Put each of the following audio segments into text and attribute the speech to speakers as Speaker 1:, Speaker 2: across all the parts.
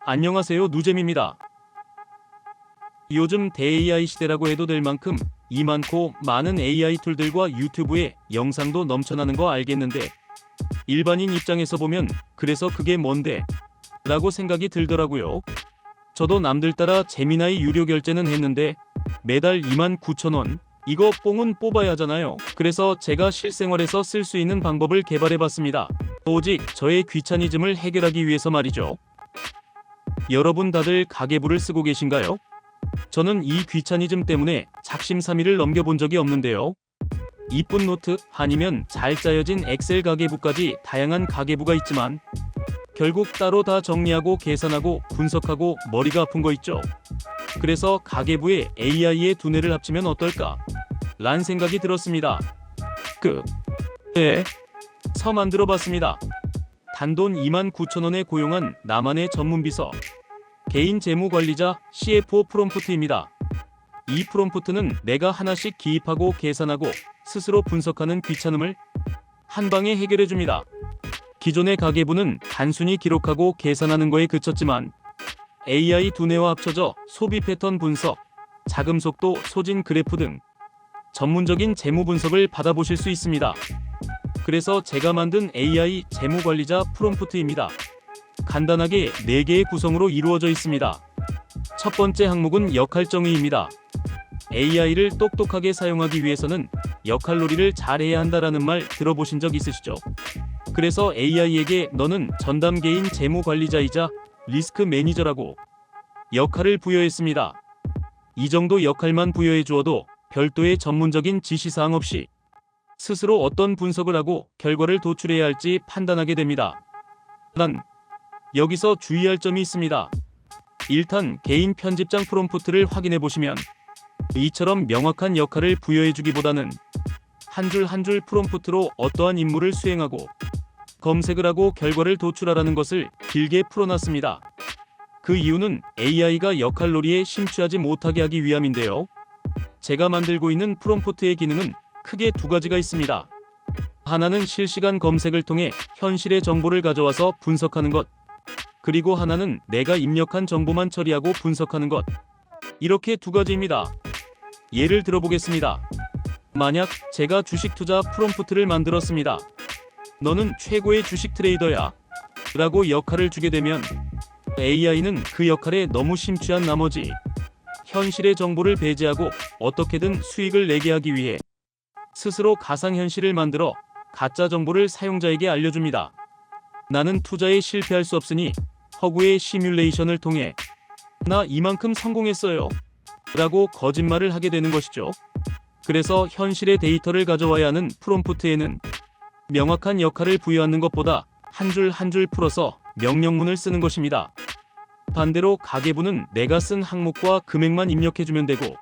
Speaker 1: 안녕하세요, 누잼입니다. 요즘 대AI 시대라고 해도 될 만큼 이 많고 많은 AI 툴들과 유튜브에 영상도 넘쳐나는 거 알겠는데 일반인 입장에서 보면 그래서 그게 뭔데? 라고 생각이 들더라고요. 저도 남들 따라 제미나이 유료 결제는 했는데 매달 29,000원. 이거 뽕은 뽑아야 하잖아요. 그래서 제가 실생활에서 쓸 수 있는 방법을 개발해봤습니다. 오직 저의 귀차니즘을 해결하기 위해서 말이죠. 여러분 다들 가계부를 쓰고 계신가요? 저는 이 귀차니즘 때문에 작심삼일을 넘겨본 적이 없는데요. 이쁜 노트 아니면 잘 짜여진 엑셀 가계부까지 다양한 가계부가 있지만 결국 따로 다 정리하고 계산하고 분석하고 머리가 아픈 거 있죠. 그래서 가계부에 AI의 두뇌를 합치면 어떨까? 란 생각이 들었습니다. 서 만들어봤습니다. 단돈 29,000원에 고용한 나만의 전문비서 개인 재무관리자 CFO 프롬프트입니다. 이 프롬프트는 내가 하나씩 기입하고 계산하고 스스로 분석하는 귀찮음을 한방에 해결해줍니다. 기존의 가계부는 단순히 기록하고 계산하는 거에 그쳤지만 AI 두뇌와 합쳐져 소비 패턴 분석, 자금 속도, 소진 그래프 등 전문적인 재무 분석을 받아보실 수 있습니다. 그래서 제가 만든 AI 재무관리자 프롬프트입니다. 간단하게 4개의 구성으로 이루어져 있습니다. 첫 번째 항목은 역할정의입니다. AI를 똑똑하게 사용하기 위해서는 역할놀이를 잘해야 한다라는 말 들어보신 적 있으시죠? 그래서 AI에게 너는 전담 개인 재무관리자이자 리스크 매니저라고 역할을 부여했습니다. 이 정도 역할만 부여해 주어도 별도의 전문적인 지시사항 없이 스스로 어떤 분석을 하고 결과를 도출해야 할지 판단하게 됩니다. 단, 여기서 주의할 점이 있습니다. 일단 개인 편집장 프롬프트를 확인해 보시면 이처럼 명확한 역할을 부여해 주기보다는 한 줄 한 줄 프롬프트로 어떠한 임무를 수행하고 검색을 하고 결과를 도출하라는 것을 길게 풀어놨습니다. 그 이유는 AI가 역할놀이에 심취하지 못하게 하기 위함인데요. 제가 만들고 있는 프롬프트의 기능은 크게 두 가지가 있습니다. 하나는 실시간 검색을 통해 현실의 정보를 가져와서 분석하는 것. 그리고 하나는 내가 입력한 정보만 처리하고 분석하는 것. 이렇게 두 가지입니다. 예를 들어보겠습니다. 만약 제가 주식 투자 프롬프트를 만들었습니다. 너는 최고의 주식 트레이더야 라고 역할을 주게 되면 AI는 그 역할에 너무 심취한 나머지 현실의 정보를 배제하고 어떻게든 수익을 내게 하기 위해 스스로 가상현실을 만들어 가짜 정보를 사용자에게 알려줍니다. 나는 투자에 실패할 수 없으니 허구의 시뮬레이션을 통해 나 이만큼 성공했어요 라고 거짓말을 하게 되는 것이죠. 그래서 현실의 데이터를 가져와야 하는 프롬프트에는 명확한 역할을 부여하는 것보다 한 줄 한 줄 풀어서 명령문을 쓰는 것입니다. 반대로 가계부는 내가 쓴 항목과 금액만 입력해주면 되고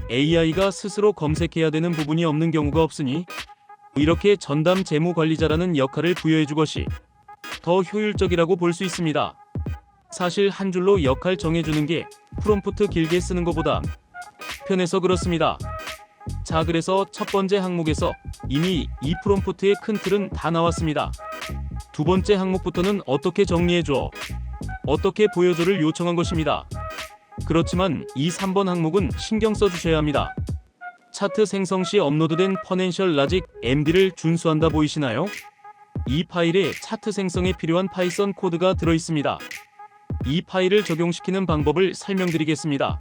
Speaker 1: AI가 스스로 검색해야 되는 부분이 없는 경우가 없으니 이렇게 전담 재무관리자라는 역할을 부여해주 것이 더 효율적이라고 볼 수 있습니다. 사실 한 줄로 역할 정해주는 게 프롬프트 길게 쓰는 것보다 편해서 그렇습니다. 자, 그래서 첫 번째 항목에서 이미 이 프롬프트의 큰 틀은 다 나왔습니다. 두 번째 항목부터는 어떻게 정리해줘, 어떻게 보여줘를 요청한 것입니다. 그렇지만 이 3번 항목은 신경 써주셔야 합니다. 차트 생성 시 업로드된 퍼넨셜 라직 MD를 준수한다 보이시나요? 이 파일에 차트 생성에 필요한 파이썬 코드가 들어있습니다. 이 파일을 적용시키는 방법을 설명드리겠습니다.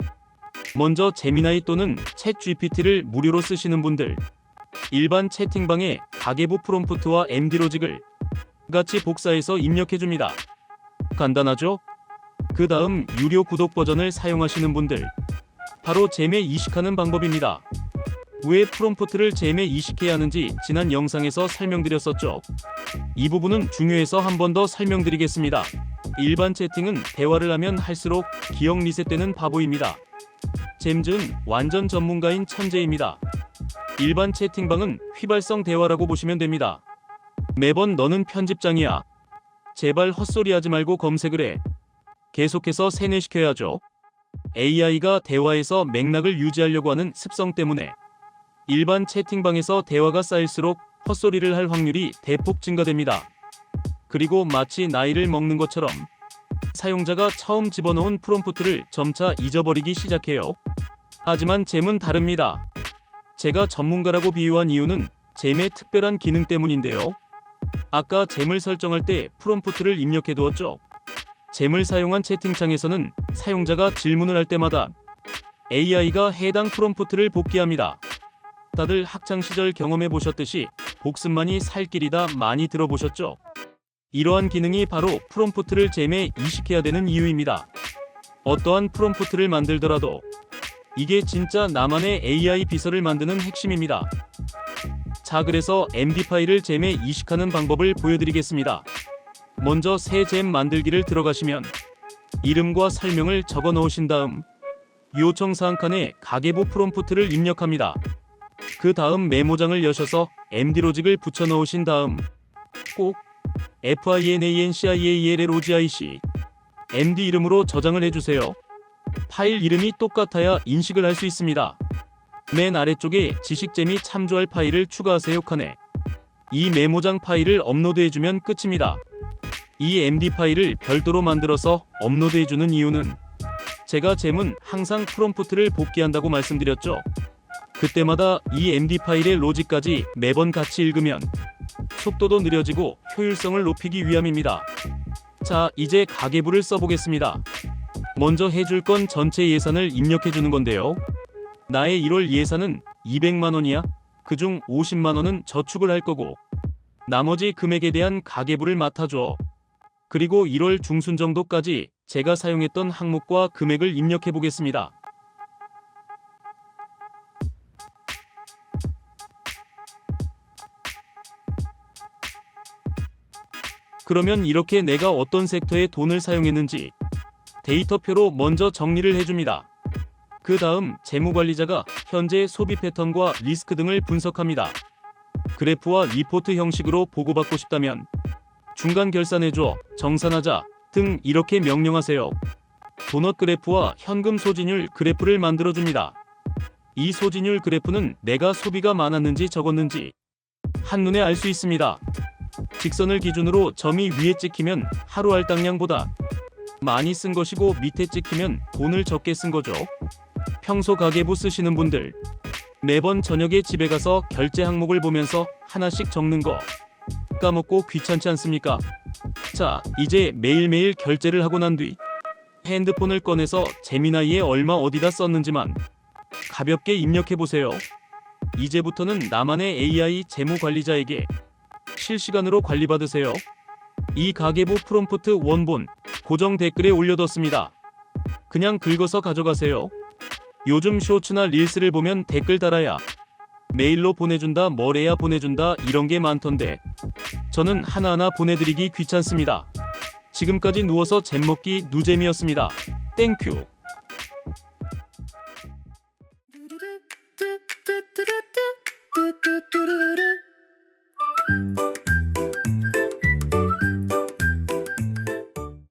Speaker 1: 먼저 제미나이 또는 챗 GPT를 무료로 쓰시는 분들, 일반 채팅방에 가계부 프롬프트와 MD 로직을 같이 복사해서 입력해줍니다. 간단하죠? 그 다음 유료 구독 버전을 사용하시는 분들, 바로 잼에 이식하는 방법입니다. 왜 프롬프트를 잼에 이식해야 하는지 지난 영상에서 설명드렸었죠. 이 부분은 중요해서 한 번 더 설명드리겠습니다. 일반 채팅은 대화를 하면 할수록 기억 리셋되는 바보입니다. 잼즈는 완전 전문가인 천재입니다. 일반 채팅방은 휘발성 대화라고 보시면 됩니다. 매번 너는 편집장이야. 제발 헛소리 하지 말고 검색을 해. 계속해서 세뇌시켜야죠. AI가 대화에서 맥락을 유지하려고 하는 습성 때문에 일반 채팅방에서 대화가 쌓일수록 헛소리를 할 확률이 대폭 증가됩니다. 그리고 마치 나이를 먹는 것처럼 사용자가 처음 집어넣은 프롬프트를 점차 잊어버리기 시작해요. 하지만 잼은 다릅니다. 제가 전문가라고 비유한 이유는 잼의 특별한 기능 때문인데요. 아까 잼을 설정할 때 프롬프트를 입력해 두었죠. 잼을 사용한 채팅창에서는 사용자가 질문을 할 때마다 AI가 해당 프롬프트를 복귀합니다. 다들 학창시절 경험해 보셨듯이 복습만이 살 길이다 많이 들어보셨죠? 이러한 기능이 바로 프롬프트를 잼에 이식해야 되는 이유입니다. 어떠한 프롬프트를 만들더라도 이게 진짜 나만의 AI 비서를 만드는 핵심입니다. 자, 그래서 MD 파일을 잼에 이식하는 방법을 보여드리겠습니다. 먼저 새 잼 만들기를 들어가시면 이름과 설명을 적어 넣으신 다음 요청사항 칸에 가계부 프롬프트를 입력합니다. 그 다음 메모장을 여셔서 MD 로직을 붙여 넣으신 다음 꼭 FINANCIALLOGIC MD 이름으로 저장을 해주세요. 파일 이름이 똑같아야 인식을 할 수 있습니다. 맨 아래쪽에 지식잼이 참조할 파일을 추가하세요 칸에 이 메모장 파일을 업로드해주면 끝입니다. 이 MD 파일을 별도로 만들어서 업로드해주는 이유는 제가 잼은 항상 프롬프트를 복귀한다고 말씀드렸죠. 그때마다 이 MD 파일의 로직까지 매번 같이 읽으면 속도도 느려지고 효율성을 높이기 위함입니다. 자, 이제 가계부를 써보겠습니다. 먼저 해줄 건 전체 예산을 입력해주는 건데요. 나의 1월 예산은 200만원이야. 그중 50만원은 저축을 할 거고 나머지 금액에 대한 가계부를 맡아줘. 그리고 1월 중순 정도까지 제가 사용했던 항목과 금액을 입력해 보겠습니다. 그러면 이렇게 내가 어떤 섹터에 돈을 사용했는지 데이터표로 먼저 정리를 해줍니다. 그 다음 재무관리자가 현재 소비 패턴과 리스크 등을 분석합니다. 그래프와 리포트 형식으로 보고받고 싶다면 중간 결산해줘, 정산하자 등 이렇게 명령하세요. 도넛 그래프와 현금 소진율 그래프를 만들어줍니다. 이 소진율 그래프는 내가 소비가 많았는지 적었는지 한눈에 알 수 있습니다. 직선을 기준으로 점이 위에 찍히면 하루 할당량보다 많이 쓴 것이고 밑에 찍히면 돈을 적게 쓴 거죠. 평소 가계부 쓰시는 분들 매번 저녁에 집에 가서 결제 항목을 보면서 하나씩 적는 거 까먹고 귀찮지 않습니까? 자, 이제 매일매일 결제를 하고 난 뒤 핸드폰을 꺼내서 재미나이에 얼마 어디다 썼는지만 가볍게 입력해보세요. 이제부터는 나만의 AI 재무관리자에게 실시간으로 관리받으세요. 이 가계부 프롬프트 원본 고정 댓글에 올려뒀습니다. 그냥 긁어서 가져가세요. 요즘 쇼츠나 릴스를 보면 댓글 달아야 메일로 보내준다, 뭐래야 보내준다 이런 게 많던데 저는 하나하나 보내드리기 귀찮습니다. 지금까지 누워서 잼 먹기 누잼이었습니다. 땡큐.